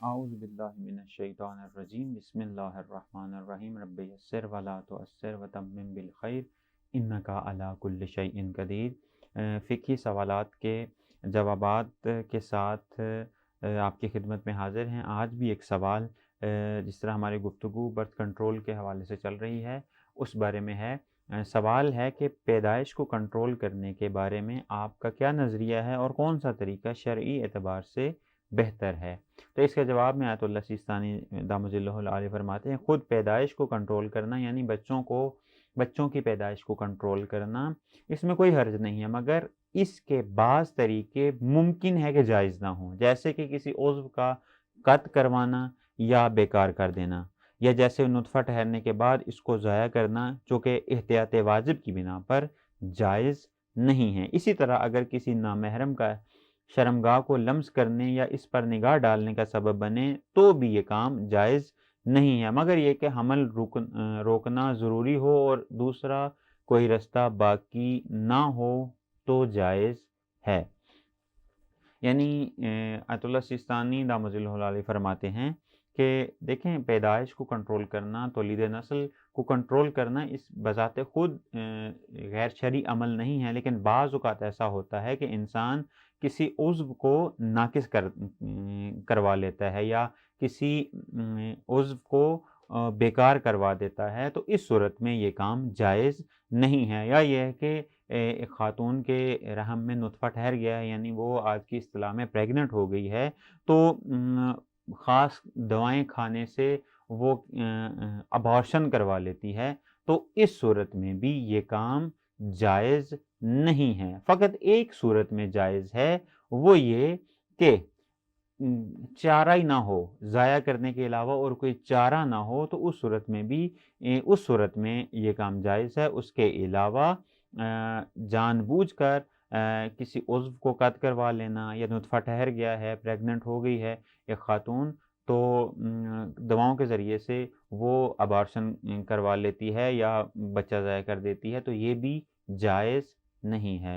اعوذ باللہ من الشیطان الرجیم بسم اللہ الرحمن الرحیم رب یسر ولا تعسر وتمم بالخیر انک علی کل شیء قدیر۔ فقہی سوالات کے جوابات کے ساتھ آپ کی خدمت میں حاضر ہیں۔ آج بھی ایک سوال جس طرح ہماری گفتگو برتھ کنٹرول کے حوالے سے چل رہی ہے اس بارے میں ہے۔ سوال ہے کہ پیدائش کو کنٹرول کرنے کے بارے میں آپ کا کیا نظریہ ہے اور کون سا طریقہ شرعی اعتبار سے بہتر ہے؟ تو اس کے جواب میں آیت اللہ سیستانی دامت اللہ العالیہ فرماتے ہیں خود پیدائش کو کنٹرول کرنا یعنی بچوں کی پیدائش کو کنٹرول کرنا، اس میں کوئی حرج نہیں ہے، مگر اس کے بعض طریقے ممکن ہے کہ جائز نہ ہوں، جیسے کہ کسی عضو کا قطع کروانا یا بیکار کر دینا، یا جیسے نطفہ ٹھہرنے کے بعد اس کو ضائع کرنا جو کہ احتیاط واجب کی بنا پر جائز نہیں ہے۔ اسی طرح اگر کسی نامحرم کا شرمگاہ کو لمس کرنے یا اس پر نگاہ ڈالنے کا سبب بنے تو بھی یہ کام جائز نہیں ہے، مگر یہ کہ حمل روکنا ضروری ہو اور دوسرا کوئی رستہ باقی نہ ہو تو جائز ہے۔ یعنی آیت اللہ سیستانی دامت اللہ علیہ فرماتے ہیں کہ دیکھیں پیدائش کو کنٹرول کرنا، تولید نسل کو کنٹرول کرنا اس بذات خود غیر شرعی عمل نہیں ہے، لیکن بعض اوقات ایسا ہوتا ہے کہ انسان کسی عضو کو ناقص کروا لیتا ہے یا کسی عضو کو بیکار کروا دیتا ہے، تو اس صورت میں یہ کام جائز نہیں ہے۔ یا یہ ہے کہ ایک خاتون کے رحم میں نطفہ ٹھہر گیا ہے، یعنی وہ آج کی اصطلاح میں پریگننٹ ہو گئی ہے، تو خاص دوائیں کھانے سے وہ ابارشن کروا لیتی ہے، تو اس صورت میں بھی یہ کام جائز نہیں ہے۔ فقط ایک صورت میں جائز ہے، وہ یہ کہ چارہ ہی نہ ہو، ضائع کرنے کے علاوہ اور کوئی چارہ نہ ہو، تو اس صورت میں یہ کام جائز ہے۔ اس کے علاوہ جان بوجھ کر کسی عضو کو قطع کروا لینا، یا نطفہ ٹھہر گیا ہے، پریگننٹ ہو گئی ہے ایک خاتون، تو دواؤں کے ذریعے سے وہ ابارشن کروا لیتی ہے یا بچہ ضائع کر دیتی ہے، تو یہ بھی جائز نہیں ہے۔